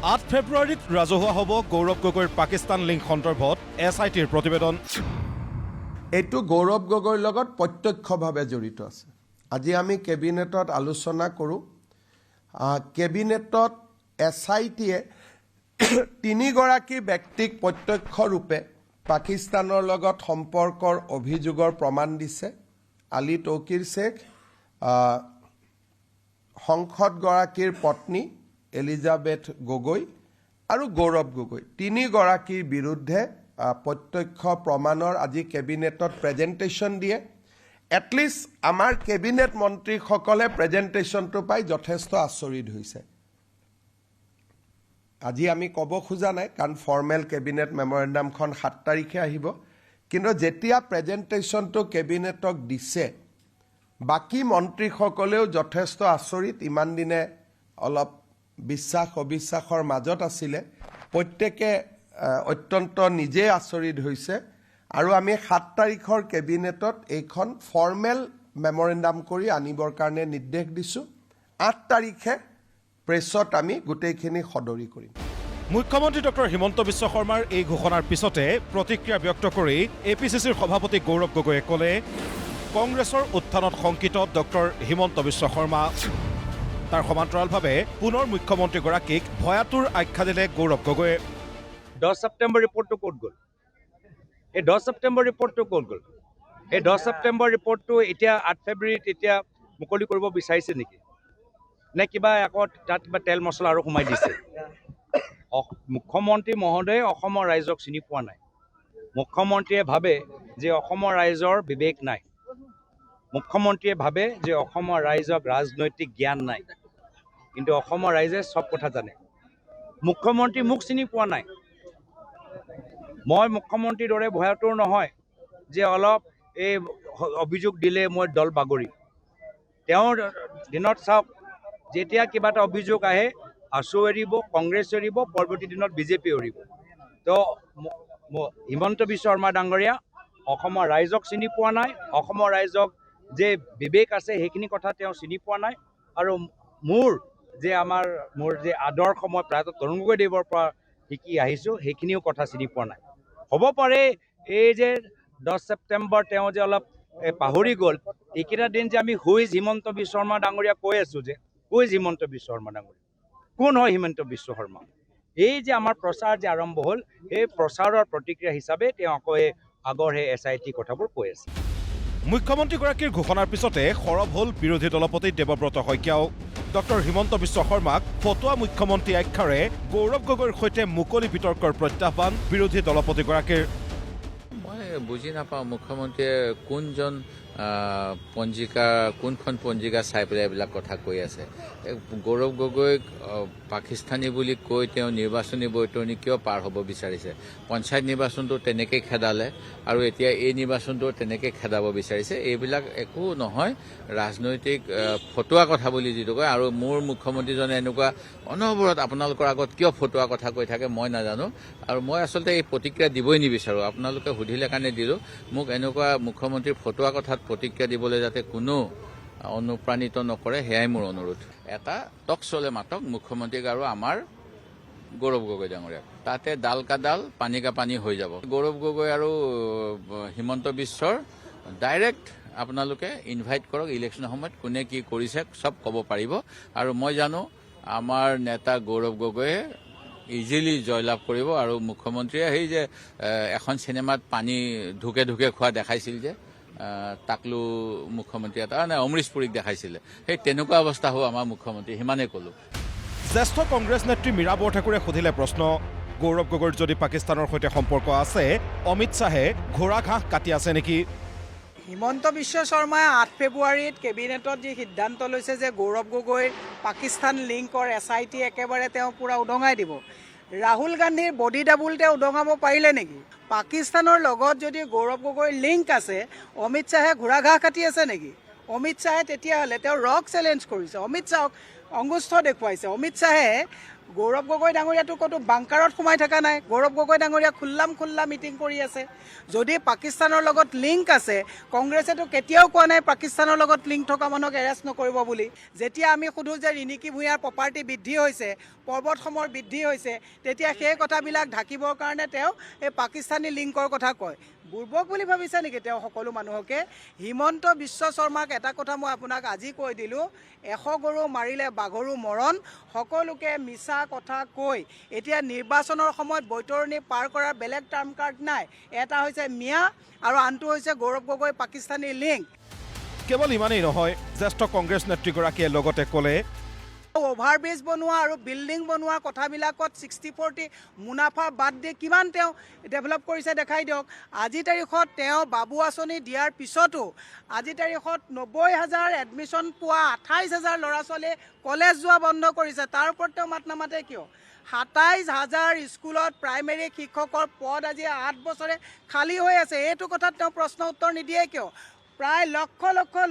8 ফেব্ৰুৱাৰীত ৰাজহুৱা হ'ব গৌৰৱ গগৈৰ পাকিস্তান লিংক সন্দৰ্ভত SITৰ প্ৰতিবেদন। এইটো গৌৰৱ গগৈৰ লগত প্ৰত্যক্ষভাৱে জড়িত আছে। আজি আমি কেবিনেটত আলোচনা কৰোঁ। কেবিনেটত SITয়ে 3গৰাকী ব্যক্তিক প্ৰত্যক্ষ ৰূপে পাকিস্তানৰ লগত সম্পৰ্কৰ অভিযোগৰ প্ৰমাণ দিছে। আলী তৌকিৰ শেখ, সংসদগৰাকীৰ পত্নী এলিজাবেথ গগৈ আৰু গৌৰৱ গগৈ, 3গৰাকীৰ বিৰুদ্ধে প্ৰত্যক্ষ প্ৰমাণৰ আজি কেবিনেটত প্ৰেজেণ্টেশ্যন দিয়ে। এটলিষ্ট আমাৰ কেবিনেট মন্ত্ৰীসকলে প্ৰেজেণ্টেশ্যনটো পাই যথেষ্ট আচৰিত হৈছে। আজি আমি ক'ব খোজা নাই, কাৰণ ফৰ্মেল কেবিনেট মেমৰেণ্ডামখন 7 তাৰিখে আহিব। কিন্তু যেতিয়া প্ৰেজেণ্টেশ্যনটো কেবিনেটক দিছে, বাকী মন্ত্ৰীসকলেও যথেষ্ট আচৰিত। ইমান দিনে অলপ বিশ্বাস অবিশ্বাসৰ মাজত আছিলে, প্ৰত্যেকে অত্যন্ত নিজে আচৰিত হৈছে। আৰু আমি 7 তাৰিখৰ কেবিনেটত এইখন ফৰ্মেল মেমৰেণ্ডাম কৰি আনিবৰ কাৰণে নিৰ্দেশ দিছোঁ। 8 তাৰিখে প্ৰেছত আমি গোটেইখিনি সদৰি কৰিম। মুখ্যমন্ত্ৰী ডক্টৰ হিমন্ত বিশ্ব শৰ্মাৰ এই ঘোষণাৰ পিছতে প্ৰতিক্ৰিয়া ব্যক্ত কৰি APCCৰ সভাপতি গৌৰৱ গগৈয়ে ক'লে, কংগ্ৰেছৰ উত্থানত শংকিত ডক্টৰ হিমন্ত বিশ্ব শৰ্মা। তাৰ সমান্তৰালভাৱে পুনৰ মুখ্যমন্ত্ৰীগৰাকীক ভয়াতুৰ আখ্যা দিলে গৌৰৱ গগৈয়ে। 10 ছেপ্টেম্বৰ ৰিপৰ্টটো ক'ত গ'ল? এই 10 ছেপ্টেম্বৰ ৰিপৰ্টটো ক'ত গ'ল? এই 10 ছেপ্টেম্বৰ ৰিপৰ্টটো এতিয়া 8 ফেব্ৰুৱাৰীত এতিয়া মুকলি কৰিব বিচাৰিছে নেকি? নে কিবা আকৌ তাত কিবা তেল মছলা আৰু সোমাই দিছে? মুখ্যমন্ত্ৰী মহোদয়ে অসমৰ ৰাইজক চিনি পোৱা নাই। মুখ্যমন্ত্ৰীয়ে ভাবে যে অসমৰ ৰাইজৰ বিবেক নাই। মুখ্যমন্ত্ৰীয়ে ভাবে যে অসমৰ ৰাইজক ৰাজনৈতিক জ্ঞান নাই। কিন্তু অসমৰ ৰাইজে চব কথা জানে। মুখ্যমন্ত্ৰী মোক চিনি পোৱা নাই। মই মুখ্যমন্ত্ৰীৰ দৰে ভয়াতুৰ নহয় যে অলপ এই অভিযোগ দিলে মই দল বাগৰি। তেওঁৰ দিনত চাওক, যেতিয়া কিবা এটা অভিযোগ আহে, আছু এৰিব, কংগ্ৰেছ এৰিব, পৰৱৰ্তী দিনত বিজেপি এৰিব। তো হিমন্ত বিশ্ব শৰ্মা ডাঙৰীয়া অসমৰ ৰাইজক চিনি পোৱা নাই। অসমৰ ৰাইজক যে বিবেক আছে সেইখিনি কথা তেওঁ চিনি পোৱা নাই। আৰু মোৰ যে আদৰ্শ মই প্ৰায়তঃ তৰুণ গগৈদেৱৰ পৰা শিকি আহিছোঁ, সেইখিনিও কথা চিনি পোৱা নাই। হ'ব পাৰে এই যে 10 ছেপ্টেম্বৰ তেওঁ যে অলপ পাহৰি গ'ল, এইকেইটা দিন যে আমি হুইজ হিমন্ত বিশ্ব শৰ্মা ডাঙৰীয়া কৈ আছোঁ যে, হুইজ হিমন্ত বিশ্ব শৰ্মা ডাঙৰীয়া, কোন হয় হিমন্ত বিশ্ব শৰ্মা? এই যে আমাৰ প্ৰচাৰ যে আৰম্ভ হ'ল, এই প্ৰচাৰৰ প্ৰতিক্ৰিয়া হিচাপে তেওঁ আকৌ আগৰ সেই SIT কথাবোৰ কৈ আছে। মুখ্যমন্ত্ৰীগৰাকীৰ ঘোষণাৰ পিছতে সৰব হ'ল বিৰোধী দলপতি দেৱব্ৰত শইকীয়াও। ডক্টৰ হিমন্ত বিশ্ব শৰ্মাক ফটোৱা মুখ্যমন্ত্ৰী আখ্যাৰে গৌৰৱ গগৈৰ সৈতে মুকলি বিতৰ্কৰ প্ৰত্যাহ্বান বিৰোধী দলপতিগৰাকীৰ। মই বুজি নাপাওঁ মুখ্যমন্ত্ৰীয়ে কোনখন পঞ্জিকা চাই পেলাই এইবিলাক কথা কৈ আছে। গৌৰৱ গগৈক পাকিস্তানী বুলি কৈ তেওঁ নিৰ্বাচনী বৈতৰণি কিয় পাৰ হ'ব বিচাৰিছে? পঞ্চায়ত নিৰ্বাচনটো তেনেকৈ খেদালে আৰু এতিয়া এই নিৰ্বাচনটো তেনেকৈ খেদাব বিচাৰিছে। এইবিলাক একো নহয়, ৰাজনৈতিক ফটোৱা কথা বুলি যিটো কয়। আৰু মোৰ মুখ্যমন্ত্ৰীজনে এনেকুৱা অনবৰত আপোনালোকৰ আগত কিয় ফটোৱা কথা কৈ থাকে মই নাজানো। আৰু মই আচলতে এই প্ৰতিক্ৰিয়া দিবই নিবিচাৰোঁ। আপোনালোকে সুধিলে কাৰণে দিলোঁ। মোক এনেকুৱা মুখ্যমন্ত্ৰীৰ ফটোৱা কথাত প্ৰতিক্ৰিয়া দিবলৈ যাতে কোনো অনুপ্ৰাণিত নকৰে, সেয়াই মোৰ অনুৰোধ। এটা টক চলে মাতক মুখ্যমন্ত্ৰীক আৰু আমাৰ গৌৰৱ গগৈ ডাঙৰীয়াক, তাতে ডাল কা ডাল পানী কা পানী হৈ যাব। গৌৰৱ গগৈ আৰু হিমন্ত বিশ্বৰ ডাইৰেক্ট আপোনালোকে ইনভাইট কৰক। ইলেকশ্যনৰ সময়ত কোনে কি কৰিছে চব ক'ব পাৰিব। আৰু মই জানো আমাৰ নেতা গৌৰৱ গগৈয়ে ইজিলি জয়লাভ কৰিব। আৰু মুখ্যমন্ত্ৰীয়ে সেই যে এখন চিনেমাত পানী ঢুকে ঢুকে খোৱা দেখাইছিল যে, টাকলু মুখ্যমন্ত্ৰী এটা অমৰীশ পুৰীক দেখাইছিলে, সেই তেনেকুৱা অৱস্থা হ'ব আমাৰ মুখ্যমন্ত্ৰী, সিমানেই ক'লোঁ। জ্যেষ্ঠ কংগ্ৰেছ নেত্ৰী মীৰা বৰঠাকুৰে সুধিলে প্ৰশ্ন, গৌৰৱ গগৈৰ যদি পাকিস্তানৰ সৈতে সম্পৰ্ক আছে, অমিত শ্বাহে ঘোঁৰা ঘাঁহ কাটি আছে নেকি? হিমন্ত বিশ্ব শৰ্মাই 8 ফেব্ৰুৱাৰীত কেবিনেটত যি সিদ্ধান্ত লৈছে যে গৌৰৱ গগৈ পাকিস্তান লিংকৰ SIT একেবাৰে তেওঁ পূৰা উদঙাই দিব, ৰাহুল গান্ধীৰ বডি ডাবুল তেওঁ উদঙাব পাৰিলে নেকি? পাকিস্তানৰ লগত যদি গৌৰৱ গগৈৰ লিংক আছে, অমিত শ্বাহে ঘোঁৰা ঘাঁহ কাটি আছে নেকি? অমিত শ্বাহে তেতিয়াহ'লে তেওঁ ৰক চেলেঞ্জ কৰিছে, অমিত শ্বাহক অংগুষ্ঠ দেখুৱাইছে। অমিত শ্বাহে গৌৰৱ গগৈ ডাঙৰীয়াটো ক'তো বাংকাৰত সোমাই থকা নাই। গৌৰৱ গগৈ ডাঙৰীয়া খোল্লা মিটিং কৰি আছে। যদি পাকিস্তানৰ লগত লিংক আছে, কংগ্ৰেছেতো কেতিয়াও কোৱা নাই পাকিস্তানৰ লগত লিংক থকা মানুহক এৰেষ্ট নকৰিব বুলি। যেতিয়া আমি সোধোঁ যে ৰিণিকী ভূঞাৰ প্ৰপাৰ্টি বৃদ্ধি হৈছে, পৰ্বতসমৰ বৃদ্ধি হৈছে, তেতিয়া সেই কথাবিলাক ঢাকিবৰ কাৰণে তেওঁ এই পাকিস্তানী লিংকৰ কথা কয়। বুৰ্বক বুলি ভাবিছে নেকি তেওঁ সকলো মানুহকে? হিমন্ত বিশ্ব শৰ্মাক এটা কথা মই আপোনাক আজি কৈ দিলোঁ, 100 গৰু মাৰিলে বাঘৰো মৰণ। সকলোকে মিছা কথা কৈ এতিয়া নিৰ্বাচনৰ সময়ত বৈতৰণি পাৰ কৰাৰ বেলেগ টাৰ্ম কাৰ্ড নাই। এটা হৈছে মিয়া আৰু আনটো হৈছে গৌৰৱ গগৈ পাকিস্তানী লিংক। কেৱল ইমানেই নহয়, জ্যেষ্ঠ কংগ্ৰেছ নেত্ৰীগৰাকীয়ে লগতে ক'লে অভাৰব্ৰিজ বনোৱা আৰু বিল্ডিং বনোৱা কথাবিলাকত 60-40 মুনাফা বাদ দি কিমান তেওঁ ডেভেলপ কৰিছে দেখাই দিয়ক। আজি তাৰিখত তেওঁ বাবু আঁচনি দিয়াৰ পিছতো আজি তাৰিখত 90,000 এডমিশ্যন পোৱা 28,000 ল'ৰা ছোৱালীয়ে কলেজ যোৱা বন্ধ কৰিছে। তাৰ ওপৰত তেওঁ মাত নামাতে কিয়? 27,000 স্কুলত প্ৰাইমেৰী শিক্ষকৰ পদ আজি 8 বছৰে খালী হৈ আছে। এইটো কথাত তেওঁ প্ৰশ্ন উত্তৰ নিদিয়ে কিয়? প্ৰায় লক্ষ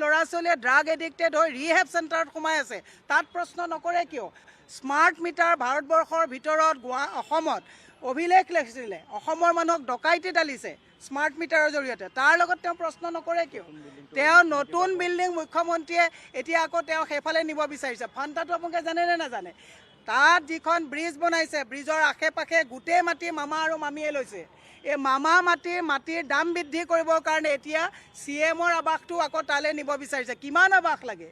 ল'ৰা ছোৱালীয়ে ড্ৰাগ এডিক্টেড হৈ ৰিহেব চেণ্টাৰত সোমাই আছে, তাত প্ৰশ্ন নকৰে কিয়? স্মাৰ্ট মিটাৰ ভাৰতবৰ্ষৰ ভিতৰত অসমত অভিলেখ লিখিছিলে, অসমৰ মানুহক ডকাইতি ঢালিছে স্মাৰ্ট মিটাৰৰ জৰিয়তে, তাৰ লগত তেওঁ প্ৰশ্ন নকৰে কিয়? তেওঁ নতুন বিল্ডিং মুখ্যমন্ত্ৰীয়ে এতিয়া আকৌ তেওঁ সেইফালে নিব বিচাৰিছে। ফান্তাটো আপোনালোকে জানে নে নাজানে? তাত যিখন ব্ৰিজ বনাইছে, ব্ৰিজৰ আশে পাশে গোটেই মাটি মামা আৰু মামীয়ে লৈছে। এই মামা মাটিৰ দাম বৃদ্ধি কৰিবৰ কাৰণে এতিয়া CMৰ আৱাসটো আকৌ তালৈ নিব বিচাৰিছে। কিমান আৱাস লাগে?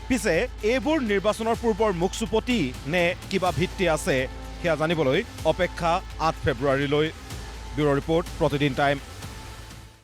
পিছে এইবোৰ নিৰ্বাচনৰ পূৰ্বৰ মুখচুপতি নে কিবা ভিত্তি আছে, সেয়া জানিবলৈ অপেক্ষা 8 ফেব্ৰুৱাৰীলৈ। ব্যুৰ' ৰিপৰ্ট, প্ৰতিদিন টাইম।